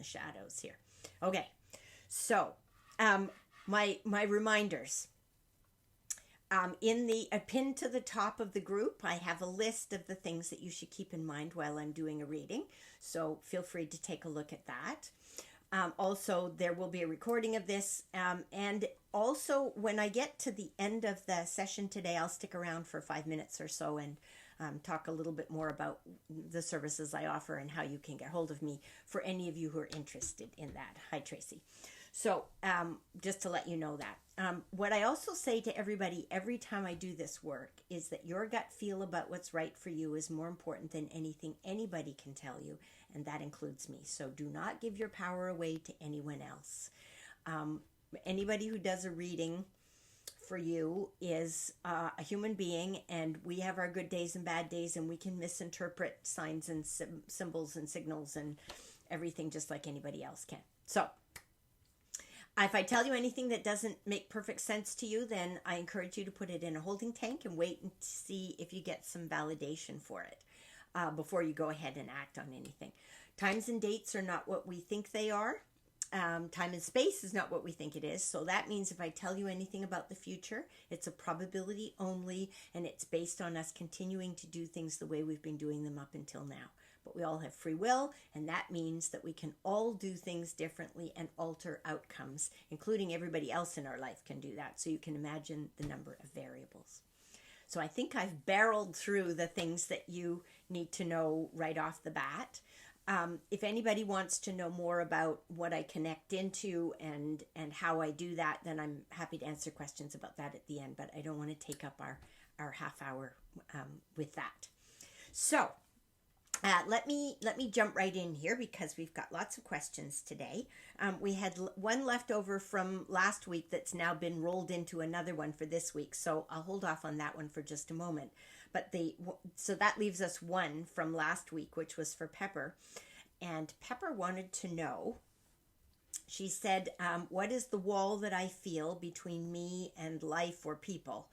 the shadows here. Okay, so my reminders. In the pinned to the top of the group, I have a list of the things that you should keep in mind while I'm doing a reading. So feel free to take a look at that. Also, there will be a recording of this. And also, when I get to the end of the session today, I'll stick around for 5 minutes or so and talk a little bit more about the services I offer and how you can get hold of me for any of you who are interested in that. Hi, Tracy. So just to let you know that. What I also say to everybody every time I do this work is that your gut feel about what's right for you is more important than anything anybody can tell you, and that includes me. So do not give your power away to anyone else. Anybody who does a reading for you is a human being, and we have our good days and bad days, and we can misinterpret signs and symbols and signals and everything just like anybody else can. So if I tell you anything that doesn't make perfect sense to you, then I encourage you to put it in a holding tank and wait and see if you get some validation for it before you go ahead and act on anything. Times and dates are not what we think they are. Time and space is not what we think it is. So that means if I tell you anything about the future, it's a probability only, and it's based on us continuing to do things the way we've been doing them up until now. But we all have free will, and that means that we can all do things differently and alter outcomes, including everybody else in our life can do that. So you can imagine the number of variables. So I think I've barreled through the things that you need to know right off the bat. If anybody wants to know more about what I connect into and how I do that, then I'm happy to answer questions about that at the end, but I don't want to take up our half hour with that. So let me jump right in here because we've got lots of questions today. We had one left over from last week that's now been rolled into another one for this week, so I'll hold off on that one for just a moment. But so that leaves us one from last week, which was for Pepper. And Pepper wanted to know, she said, what is the wall that I feel between me and life or people?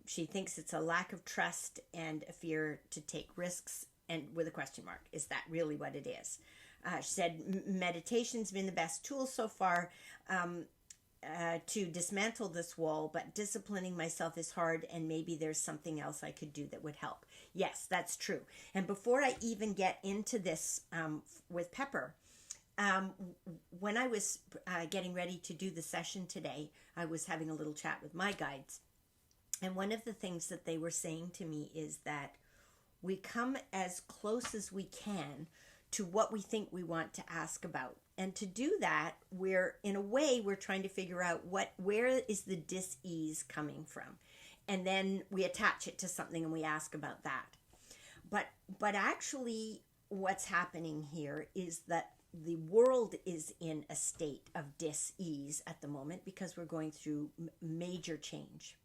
She thinks it's a lack of trust and a fear to take risks, and with a question mark. Is that really what it is? She said, meditation's been the best tool so far to dismantle this wall, but disciplining myself is hard, and maybe there's something else I could do that would help. Yes, that's true. And before I even get into this with Pepper, when I was getting ready to do the session today, I was having a little chat with my guides. And one of the things that they were saying to me is that we come as close as we can to what we think we want to ask about. And to do that, we're trying to figure out where is the dis-ease coming from. And then we attach it to something and we ask about that. But actually what's happening here is that the world is in a state of dis-ease at the moment because we're going through major change.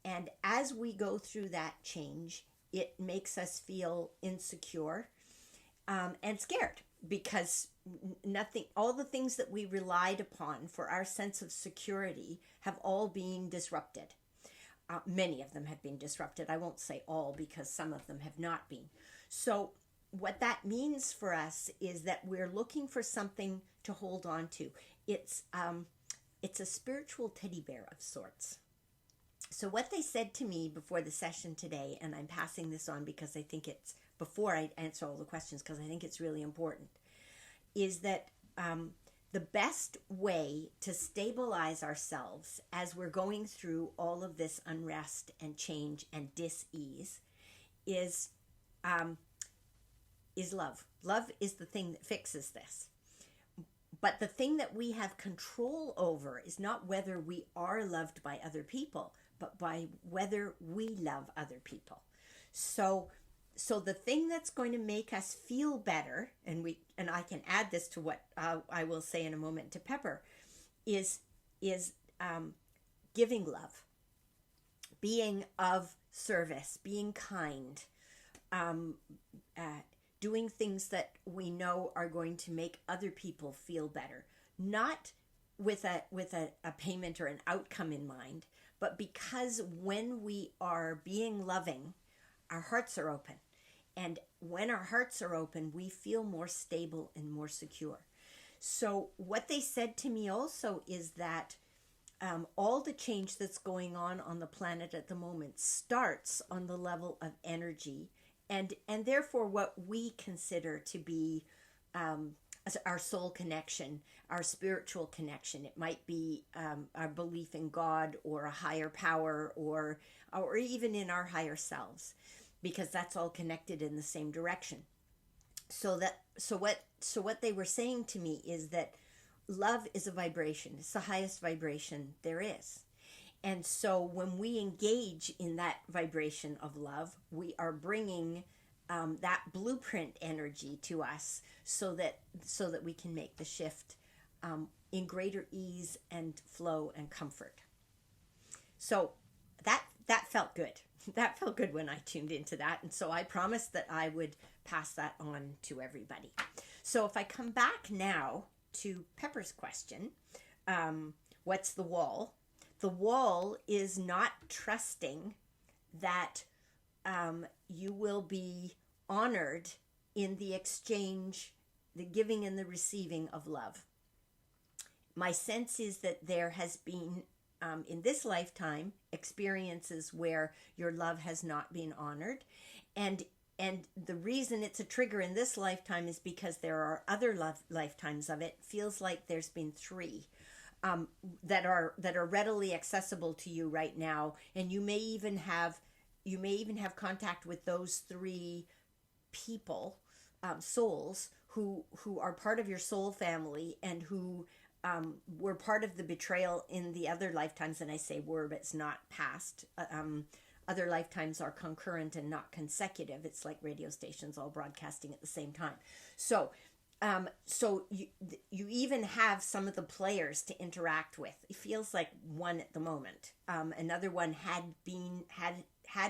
And as we go through that change, it makes us feel insecure and scared because all the things that we relied upon for our sense of security have all been disrupted. Many of them have been disrupted. I won't say all because some of them have not been. So what that means for us is that we're looking for something to hold on to. It's a spiritual teddy bear of sorts. So what they said to me before the session today, and I'm passing this on because I think it's, before I answer all the questions, because I think it's really important, is that the best way to stabilize ourselves as we're going through all of this unrest and change and dis-ease is love. Love is the thing that fixes this. But the thing that we have control over is not whether we are loved by other people, but by whether we love other people. So the thing that's going to make us feel better, and I can add this to what I will say in a moment to Pepper, is giving love, being of service, being kind, doing things that we know are going to make other people feel better, not with a payment or an outcome in mind, but because when we are being loving, our hearts are open. And when our hearts are open, we feel more stable and more secure. So what they said to me also is that all the change that's going on the planet at the moment starts on the level of energy, and therefore what we consider to be our soul connection, our spiritual connection. It might be our belief in God or a higher power, or even in our higher selves, because that's all connected in the same direction. So what they were saying to me is that love is a vibration. It's the highest vibration there is. And so when we engage in that vibration of love, we are bringing that blueprint energy to us, so that we can make the shift in greater ease and flow and comfort. So that felt good. That felt good when I tuned into that. And so I promised that I would pass that on to everybody. So if I come back now to Pepper's question, what's the wall? The wall is not trusting that you will be honored in the exchange, the giving and the receiving of love. My sense is that there has been, in this lifetime, experiences where your love has not been honored. And the reason it's a trigger in this lifetime is because there are other lifetimes of it. Feels like there's been 3 that are readily accessible to you right now, and you may even have contact with those 3 people, souls who are part of your soul family, and who were part of the betrayal in the other lifetimes. And I say were, but it's not past. Other lifetimes are concurrent and not consecutive. It's like radio stations all broadcasting at the same time. So you even have some of the players to interact with. It feels like one at the moment. Another one had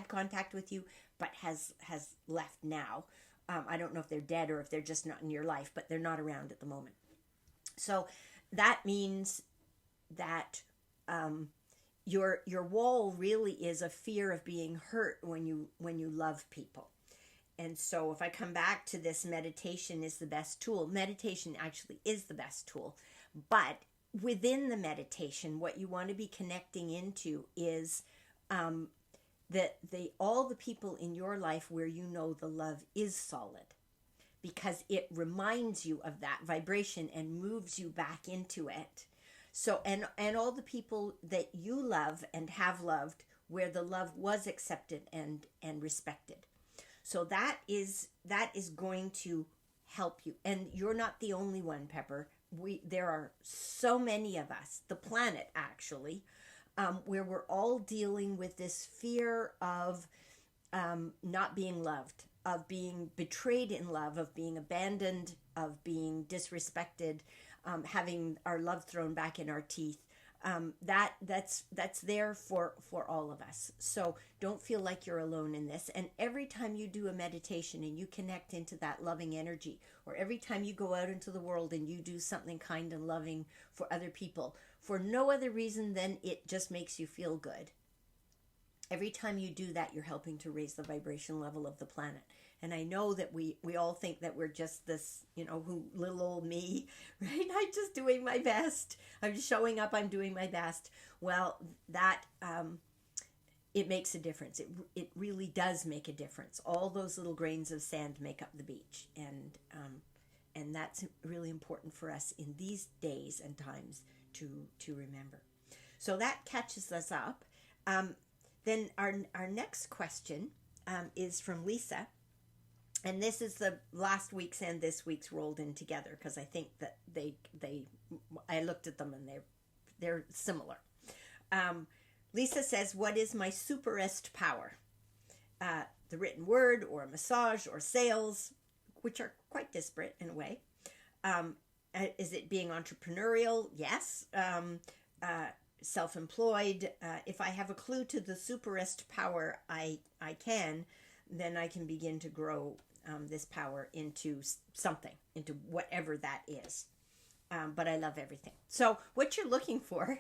contact with you, but has left now. I don't know if they're dead or if they're just not in your life, but they're not around at the moment. So that means that your wall really is a fear of being hurt when you love people. And so if I come back to this, meditation is the best tool. Meditation actually is the best tool. But within the meditation, what you want to be connecting into is all the people in your life where you know the love is solid, because it reminds you of that vibration and moves you back into it. So and all the people that you love and have loved where the love was accepted and respected. So that is going to help you. And you're not the only one, Pepper. There are so many of us, the planet actually, where we're all dealing with this fear of not being loved, of being betrayed in love, of being abandoned, of being disrespected, having our love thrown back in our teeth. That's there for all of us. So don't feel like you're alone in this. And every time you do a meditation and you connect into that loving energy, or every time you go out into the world and you do something kind and loving for other people, for no other reason than it just makes you feel good. Every time you do that, you're helping to raise the vibration level of the planet. And I know that we all think that we're just this, little old me, right? I'm just doing my best. I'm just showing up. I'm doing my best. Well, that, it makes a difference. It really does make a difference. All those little grains of sand make up the beach. And that's really important for us in these days and times to remember. So that catches us up. Then our next question is from Lisa. And this is the last week's and this week's rolled in together, because I think that I looked at them and they're similar. Lisa says, what is my superest power? The written word, or massage, or sales, which are quite disparate in a way. Is it being entrepreneurial? Yes. Self-employed. If I have a clue to the superest power I can, then I can begin to grow this power into something, into whatever that is. But I love everything. So what you're looking for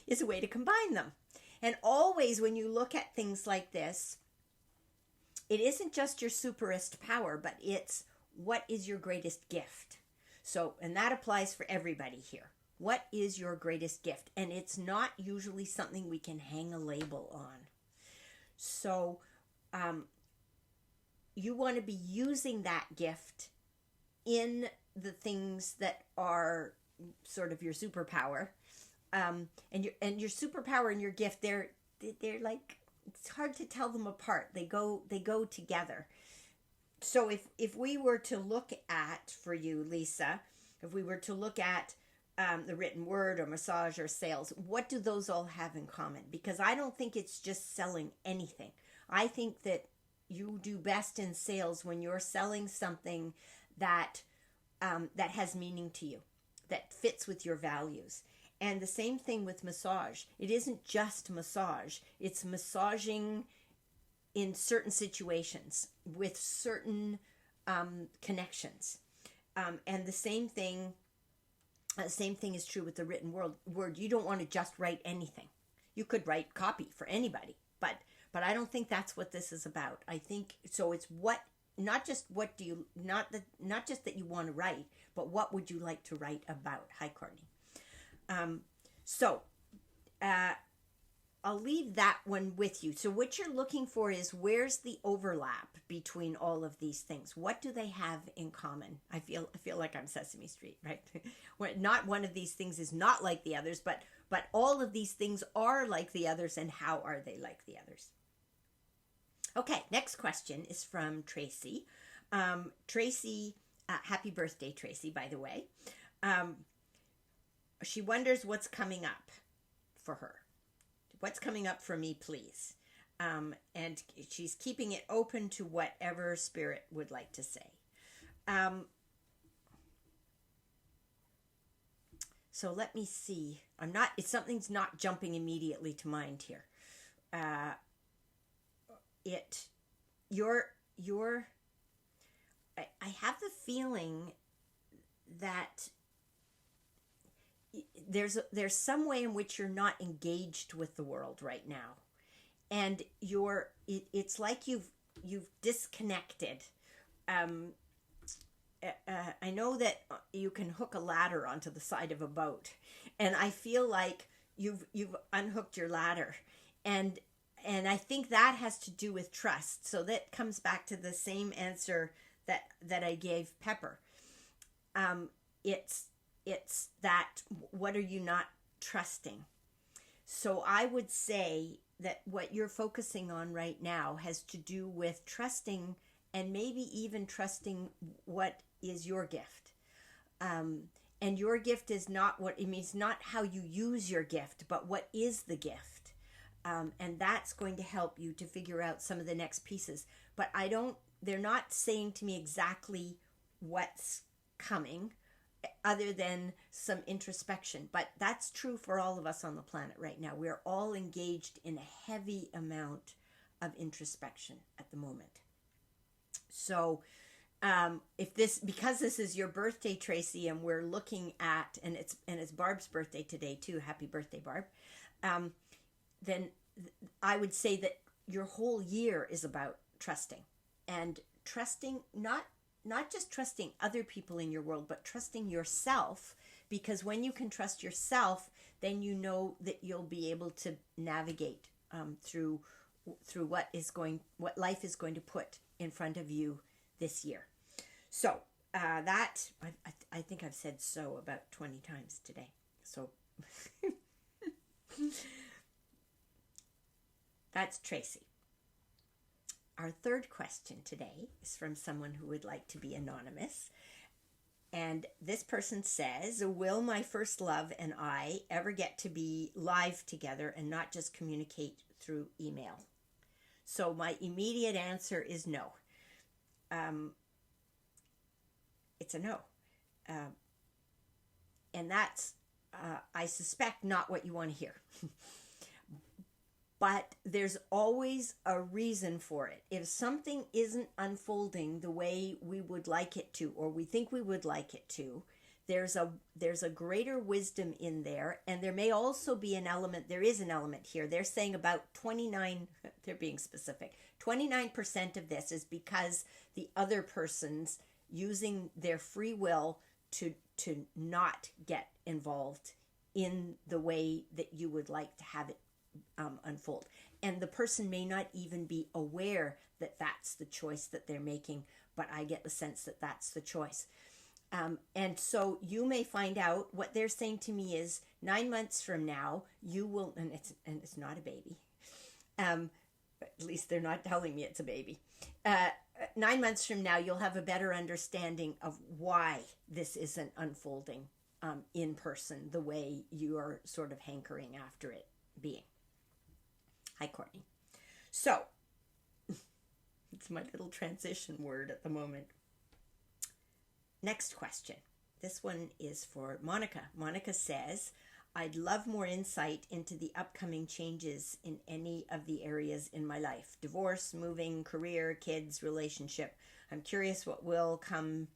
is a way to combine them. And always when you look at things like this, it isn't just your superest power, but it's what is your greatest gift. So, and that applies for everybody here. What is your greatest gift? And it's not usually something we can hang a label on. So, you want to be using that gift in the things that are sort of your superpower. And your superpower and your gift, they're like, it's hard to tell them apart. They go together. So if we were to look at, for you, Lisa, if we were to look at the written word or massage or sales, what do those all have in common? Because I don't think it's just selling anything. I think that you do best in sales when you're selling something that that has meaning to you, that fits with your values. And the same thing with massage. It isn't just massage. It's massaging in certain situations with certain connections. And the same thing is true with the written word. You don't want to just write anything. You could write copy for anybody, but I don't think that's what this is about. I think so. It's not just that you want to write, but what would you like to write about? Hi, Courtney. I'll leave that one with you. So what you're looking for is, where's the overlap between all of these things? What do they have in common? I feel like I'm Sesame Street, right? Not one of these things is not like the others, but all of these things are like the others, and how are they like the others? Okay, next question is from Tracy. Tracy, happy birthday, Tracy, by the way. She wonders what's coming up for her. What's coming up for me, please? And she's keeping it open to whatever Spirit would like to say. So let me see. Something's not jumping immediately to mind here. I have the feeling that there's some way in which you're not engaged with the world right now, and it's like you've disconnected. I know that you can hook a ladder onto the side of a boat, and I feel like you've unhooked your ladder, and I think that has to do with trust. So that comes back to the same answer that I gave Pepper. It's that, what are you not trusting? So I would say that what you're focusing on right now has to do with trusting, and maybe even trusting what is your gift. And your gift is not what it means, not how you use your gift, but what is the gift. And that's going to help you to figure out some of the next pieces. But they're not saying to me exactly what's coming, other than some introspection. But that's true for all of us on the planet right now. We're all engaged in a heavy amount of introspection at the moment. So because this is your birthday, Tracy, and we're looking at, and it's Barb's birthday today too. Happy birthday, Barb. Then I would say that your whole year is about trusting, and trusting not just trusting other people in your world, but trusting yourself, because when you can trust yourself, then you know that you'll be able to navigate through what life is going to put in front of you this year. So that I think I've said so about 20 times today. So that's Tracy. Our third question today is from someone who would like to be anonymous. And this person says, will my first love and I ever get to be live together and not just communicate through email? So my immediate answer is no. It's a no. And that's, I suspect, not what you want to hear. But there's always a reason for it. If something isn't unfolding the way we would like it to, or we think we would like it to, there's a greater wisdom in there, and there may also be an element. There is an element here. They're saying about 29. They're being specific. 29% of this is because the other person's using their free will to not get involved in the way that you would like to have it unfold. And the person may not even be aware that that's the choice that they're making, but I get the sense that that's the choice. And so you may find out what they're saying to me is 9 months from now, you will, and it's not a baby. At least they're not telling me it's a baby. 9 months from now, you'll have a better understanding of why this isn't unfolding in person the way you are sort of hankering after it being. Hi, Courtney. So, it's my little transition word at the moment. Next question. This one is for Monica. Monica says, I'd love more insight into the upcoming changes in any of the areas in my life. Divorce, moving, career, kids, relationship. I'm curious what will come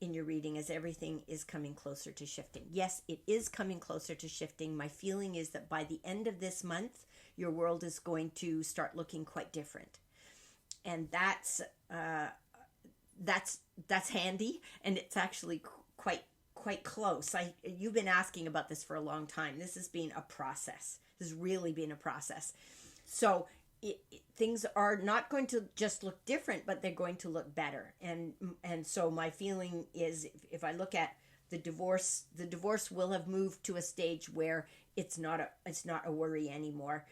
in your reading as everything is coming closer to shifting. Yes, it is coming closer to shifting. My feeling is that by the end of this month, your world is going to start looking quite different. And that's handy, and it's actually quite close. You've been asking about this for a long time. This has been a process. This has really been a process. So things are not going to just look different, but they're going to look better. And so my feeling is, if I look at the divorce will have moved to a stage where it's not a worry anymore.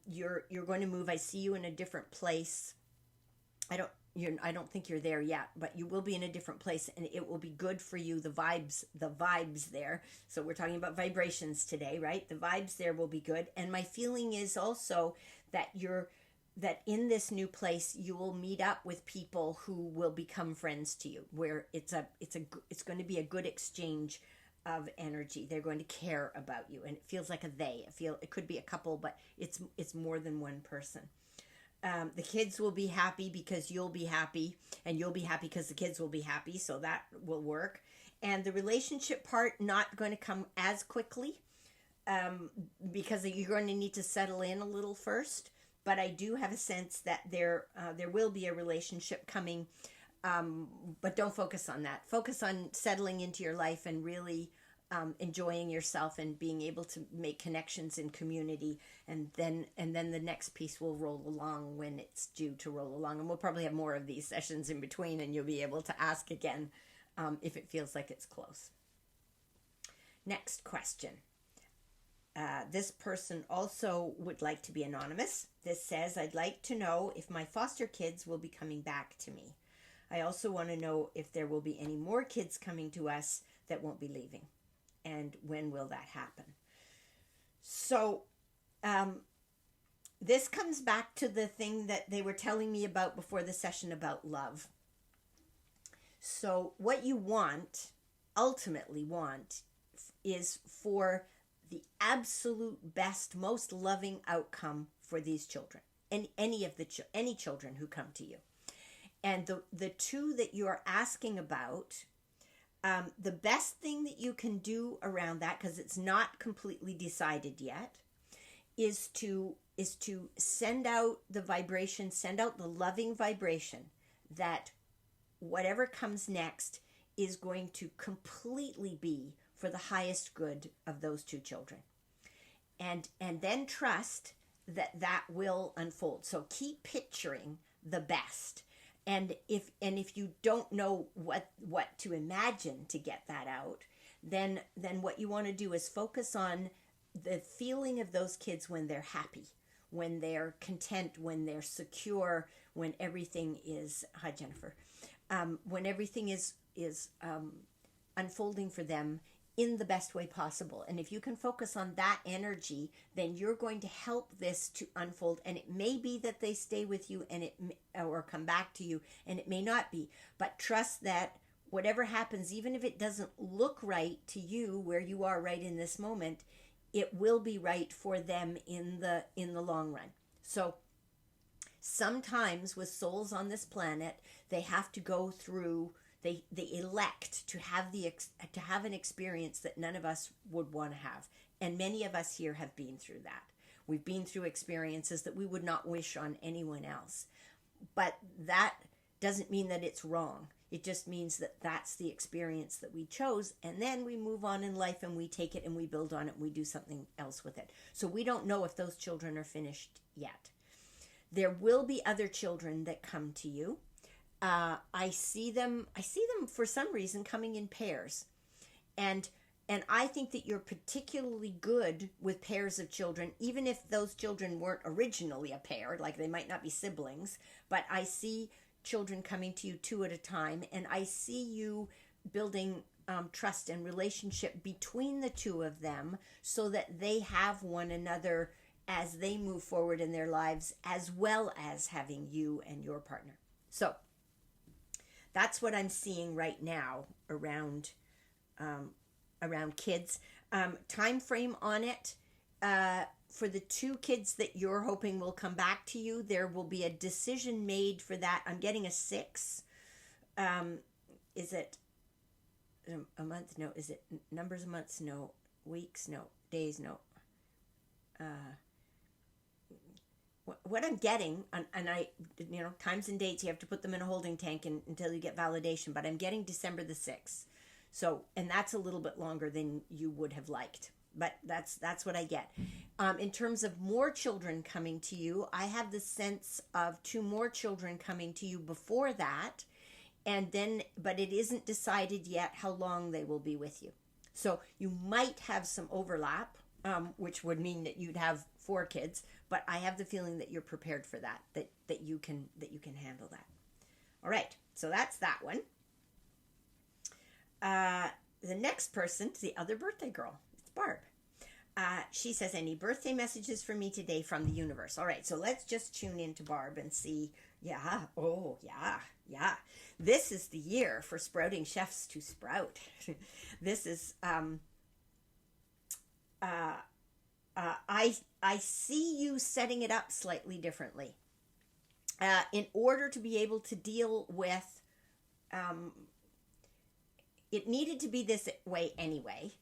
You're going to move. I see you in a different place. I don't think you're there yet, but you will be in a different place, and it will be good for you. The vibes there. So we're talking about vibrations today, right? The vibes there will be good. And my feeling is also that that in this new place, you will meet up with people who will become friends to you, where it's going to be a good exchange of energy. They're going to care about you, and it feels like a they. It could be a couple, but it's more than one person. The kids will be happy because you'll be happy, and you'll be happy because the kids will be happy, so that will work. And the relationship part, not going to come as quickly, because you're going to need to settle in a little first. But I do have a sense that there will be a relationship coming, but don't focus on that. Focus on settling into your life and really enjoying yourself and being able to make connections in community, and then the next piece will roll along when it's due to roll along. And we'll probably have more of these sessions in between, and you'll be able to ask again if it feels like it's close. Next question. This person also would like to be anonymous. This says, I'd like to know if my foster kids will be coming back to me. I also want to know if there will be any more kids coming to us that won't be leaving. And when will that happen? So this comes back to the thing that they were telling me about before the session about love. So what you ultimately want, is for the absolute best, most loving outcome for these children, and any children who come to you. And the two that you are asking about, the best thing that you can do around that, because it's not completely decided yet, is to send out the vibration, send out the loving vibration that whatever comes next is going to completely be for the highest good of those two children. And then trust that will unfold. So keep picturing the best. And if you don't know what to imagine to get that out, then what you want to do is focus on the feeling of those kids when they're happy, when they're content, when they're secure, when everything is, hi Jennifer, when everything is unfolding for them in the best way possible. And if you can focus on that energy, then you're going to help this to unfold. And it may be that they stay with you or come back to you, and it may not be. But trust that whatever happens, even if it doesn't look right to you where you are right in this moment, it will be right for them in the long run. So sometimes with souls on this planet, they have to go through they elect to have to have an experience that none of us would want to have. And many of us here have been through that. We've been through experiences that we would not wish on anyone else. But that doesn't mean that it's wrong. It just means that that's the experience that we chose. And then we move on in life and we take it and we build on it and we do something else with it. So we don't know if those children are finished yet. There will be other children that come to you. I see them for some reason coming in pairs. And I think that you're particularly good with pairs of children, even if those children weren't originally a pair, like they might not be siblings, but I see children coming to you two at a time, and I see you building trust and relationship between the two of them so that they have one another as they move forward in their lives, as well as having you and your partner. So that's what I'm seeing right now around kids. Time frame on it, for the two kids that you're hoping will come back to you, there will be a decision made for that. I'm getting a 6. Is it a month? No. Is it numbers of months? No. Weeks? No. Days? No. What I'm getting, and I, times and dates, you have to put them in a holding tank until you get validation, but I'm getting December the 6th. So, and that's a little bit longer than you would have liked, but that's what I get. In terms of more children coming to you, I have the sense of 2 more children coming to you before that, and then, but it isn't decided yet how long they will be with you. So you might have some overlap, which would mean that you'd have 4 kids, but I have the feeling that you're prepared for that you can handle that. All right, so that's that one. The next person, the other birthday girl, it's Barb. She says, any birthday messages for me today from the universe? All right, so let's just tune into Barb and see. Yeah, oh, yeah. This is the year for sprouting chefs to sprout. This is, I see you setting it up slightly differently. In order to be able to deal with, it needed to be this way anyway.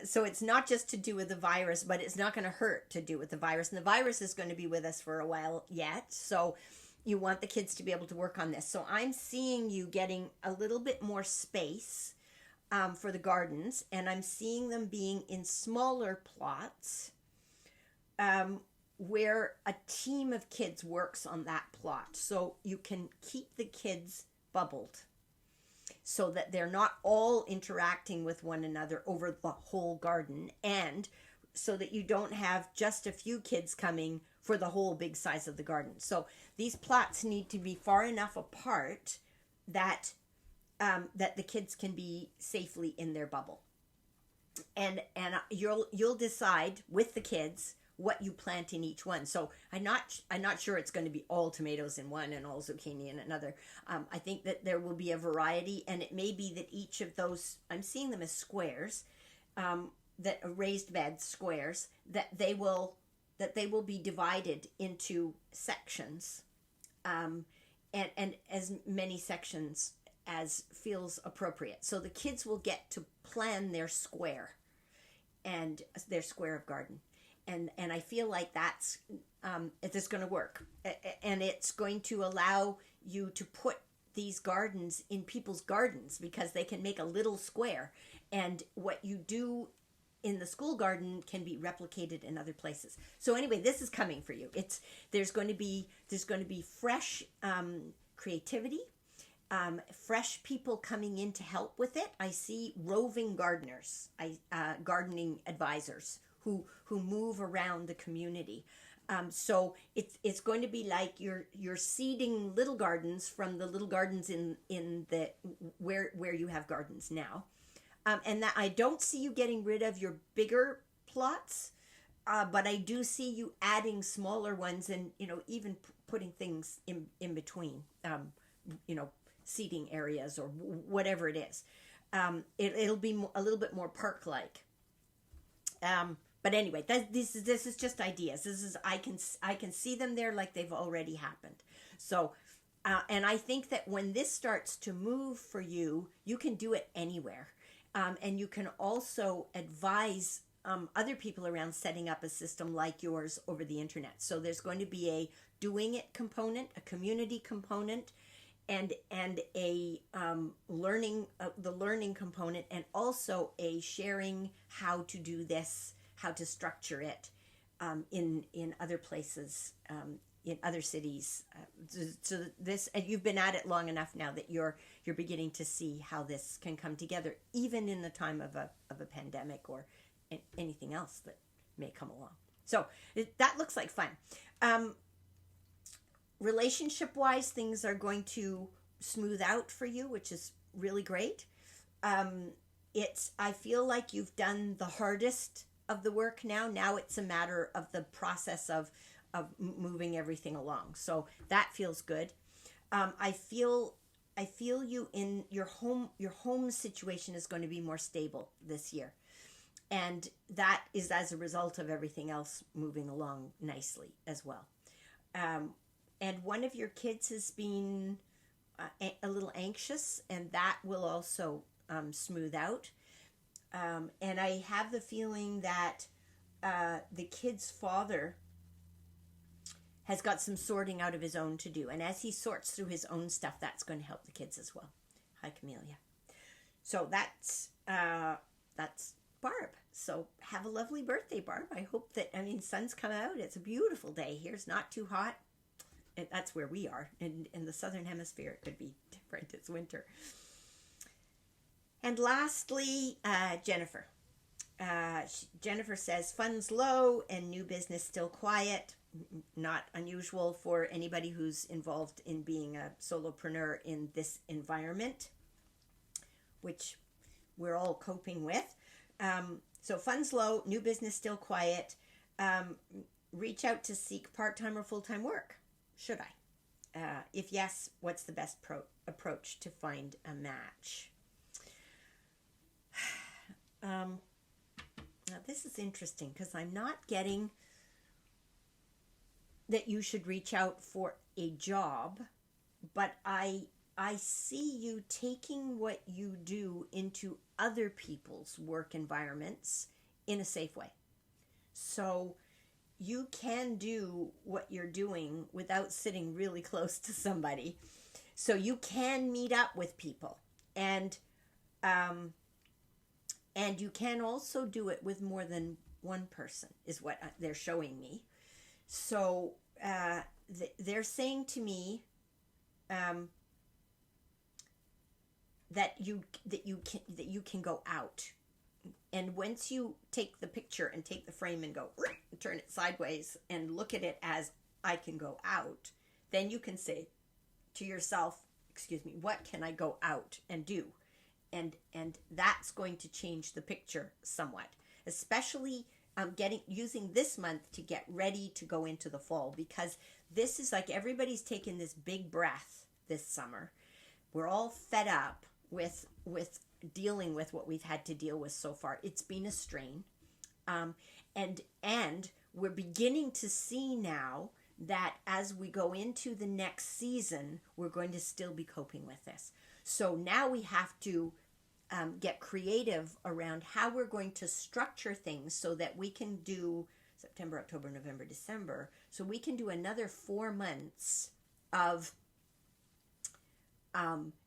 So it's not just to do with the virus, but it's not going to hurt to do with the virus. And the virus is going to be with us for a while yet. So you want the kids to be able to work on this. So I'm seeing you getting a little bit more space for the gardens. And I'm seeing them being in smaller plots where a team of kids works on that plot. So you can keep the kids bubbled, so that they're not all interacting with one another over the whole garden, and so that you don't have just a few kids coming for the whole big size of the garden. So these plots need to be far enough apart that that the kids can be safely in their bubble. And you'll decide with the kids what you plant in each one. So I'm not sure it's going to be all tomatoes in one and all zucchini in another. I think that there will be a variety, and it may be that each of those, I'm seeing them as squares, that raised bed squares, that they will be divided into sections, and as many sections as feels appropriate. So the kids will get to plan their square and their square of garden. And I feel like that's going to work. And it's going to allow you to put these gardens in people's gardens, because they can make a little square. And what you do in the school garden can be replicated in other places. So anyway, this is coming for you. There's going to be fresh creativity, fresh people coming in to help with it. I see roving gardeners, gardening advisors who move around the community. So it's going to be like you're seeding little gardens from the little gardens in the where you have gardens now, and that I don't see you getting rid of your bigger plots, but I do see you adding smaller ones, and even putting things in between, seating areas or whatever it is. It'll be a little bit more park-like. But anyway, this is just ideas. This is I can see them there like they've already happened. So And I think that when this starts to move for you, you can do it anywhere. And you can also advise other people around setting up a system like yours over the internet. So there's going to be a doing it component, a community component, and a learning the learning component, and also a sharing how to do this, how to structure it in other places, in other cities. So this, and you've been at it long enough now that you're beginning to see how this can come together, even in the time of a pandemic or anything else that may come along. So that looks like fun. Relationship wise, things are going to smooth out for you, which is really great. I feel like you've done the hardest of the work now. Now it's a matter of the process of moving everything along. So that feels good. I feel you in your home. Your home situation is going to be more stable this year, and that is as a result of everything else moving along nicely as well. And one of your kids has been a little anxious, and that will also smooth out. And I have the feeling that the kid's father has got some sorting out of his own to do. And as he sorts through his own stuff, that's going to help the kids as well. Hi, Camellia. So that's Barb. So have a lovely birthday, Barb. I hope that, sun's come out. It's a beautiful day here. It's not too hot. And that's where we are. In the southern hemisphere, it could be different. It's winter. And lastly, Jennifer. Jennifer says, funds low and new business still quiet. Not unusual for anybody who's involved in being a solopreneur in this environment, which we're all coping with. So funds low, new business still quiet. Reach out to seek part-time or full-time work. Should I? If yes, what's the best approach to find a match? Now this is interesting because I'm not getting that you should reach out for a job, but I see you taking what you do into other people's work environments in a safe way. So you can do what you're doing without sitting really close to somebody. So you can meet up with people, and you can also do it with more than one person, is what they're showing me. So they're saying to me that you can go out, and once you take the picture and take the frame and go turn it sideways and look at it as I can go out, then you can say to yourself, what can I go out and do? And that's going to change the picture somewhat, especially using this month to get ready to go into the fall, because this is like everybody's taken this big breath this summer. We're all fed up with dealing with what we've had to deal with so far. It's been a strain, and we're beginning to see now that as we go into the next season, we're going to still be coping with this. So now we have to get creative around how we're going to structure things so that we can do September, October, November, December. So we can do another 4 months of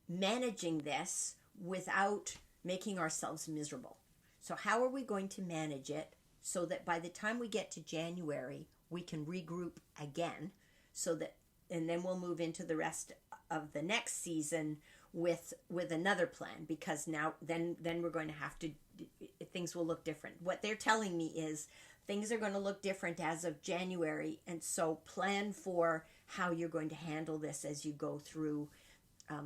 managing this without making ourselves miserable. So how are we going to manage it so that by the time we get to January, we can regroup again, and then we'll move into the rest of the next season with another plan, because now then we're going to have to, things will look different. What they're telling me is things are going to look different as of January, and so plan for how you're going to handle this as you go through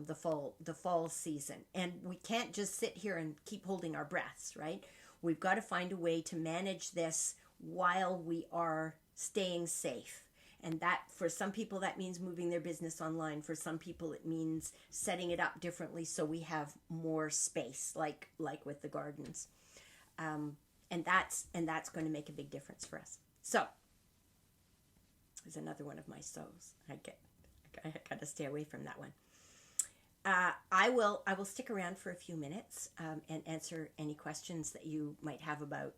the fall season. And we can't just sit here and keep holding our breaths, right? We've got to find a way to manage this while we are staying safe. And that, for some people, that means moving their business online. For some people, it means setting it up differently so we have more space, like with the gardens. And that's going to make a big difference for us. So, there's another one of my sows. I I gotta stay away from that one. I will stick around for a few minutes and answer any questions that you might have about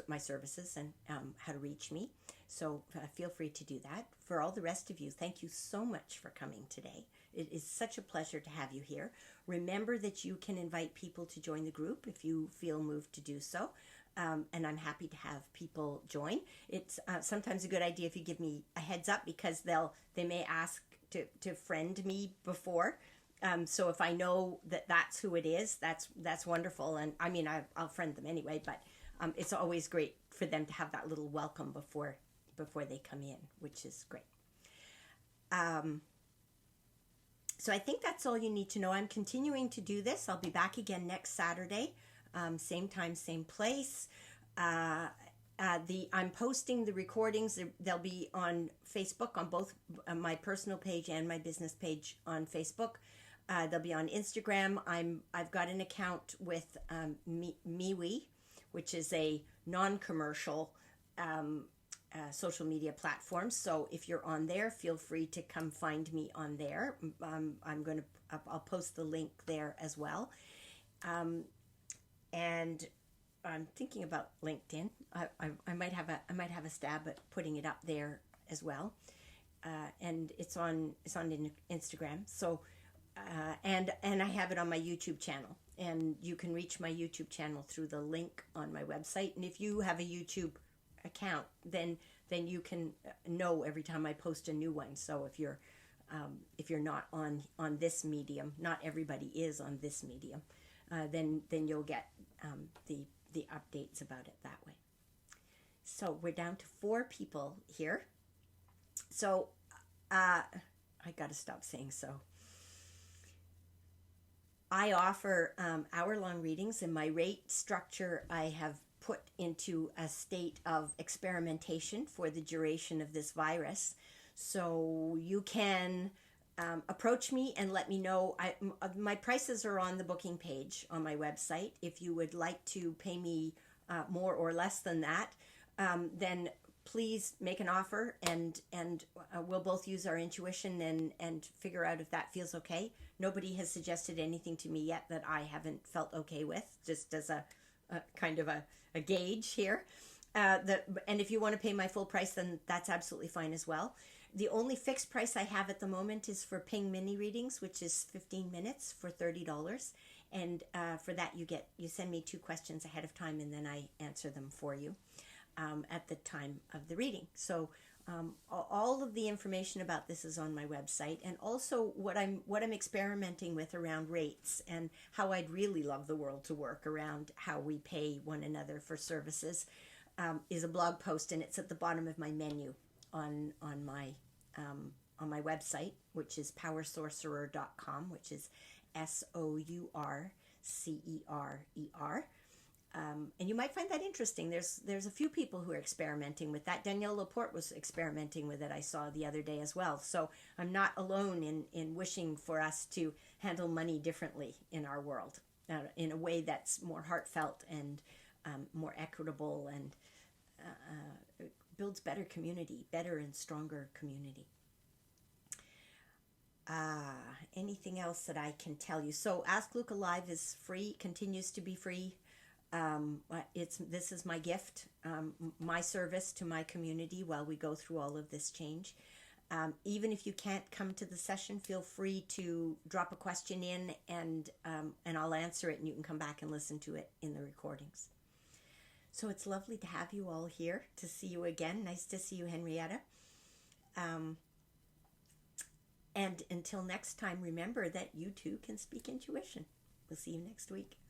my services and how to reach me. So feel free to do that. For all the rest of you, thank you so much for coming today. It is such a pleasure to have you here. Remember that you can invite people to join the group if you feel moved to do so. And I'm happy to have people join. It's sometimes a good idea if you give me a heads up, because they may ask to friend me before. So if I know that that's who it is, that's wonderful. And I mean, I'll friend them anyway, but it's always great for them to have that little welcome before they come in, which is great. So I think that's all you need to know. I'm continuing to do this. I'll be back again next Saturday, same time, same place. I'm posting the recordings. They'll be on Facebook, on both my personal page and my business page on Facebook. They'll be on Instagram. I've got an account with MeWe, which is a non-commercial social media platform. So if you're on there, feel free to come find me on there. I'll post the link there as well. And I'm thinking about LinkedIn. I might have a stab at putting it up there as well. And it's on Instagram. So and I have it on my YouTube channel. And you can reach my YouTube channel through the link on my website. And if you have a YouTube account, then you can know every time I post a new one. So if you're not on this medium, not everybody is on this medium, then you'll get the updates about it that way. So we're down to 4 people here. So I got to stop saying so. I offer hour-long readings. In my rate structure, I have put into a state of experimentation for the duration of this virus. So you can approach me and let me know. My prices are on the booking page on my website. If you would like to pay me more or less than that, then please make an offer, and we'll both use our intuition and figure out if that feels okay. Nobody has suggested anything to me yet that I haven't felt okay with, just as a kind of a gauge here. And if you want to pay my full price, then that's absolutely fine as well. The only fixed price I have at the moment is for Ping mini readings, which is 15 minutes for $30. And for that, you send me 2 questions ahead of time, and then I answer them for you at the time of the reading. So all of the information about this is on my website, and also what I'm experimenting with around rates and how I'd really love the world to work around how we pay one another for services is a blog post, and it's at the bottom of my menu on my website, which is powersorcerer.com, which is SOURCERER. And you might find that interesting. There's a few people who are experimenting with that. Danielle Laporte was experimenting with it, I saw the other day as well. So I'm not alone in wishing for us to handle money differently in our world, in a way that's more heartfelt and more equitable, and builds better and stronger community. Anything else that I can tell you? So Ask Lucca Live is free, continues to be free. This is my gift, my service to my community while we go through all of this change. Even if you can't come to the session, feel free to drop a question in, and I'll answer it, and you can come back and listen to it in the recordings. So it's lovely to have you all here, to see you again. Nice to see you, Henrietta. And until next time, remember that you too can speak intuition. We'll see you next week.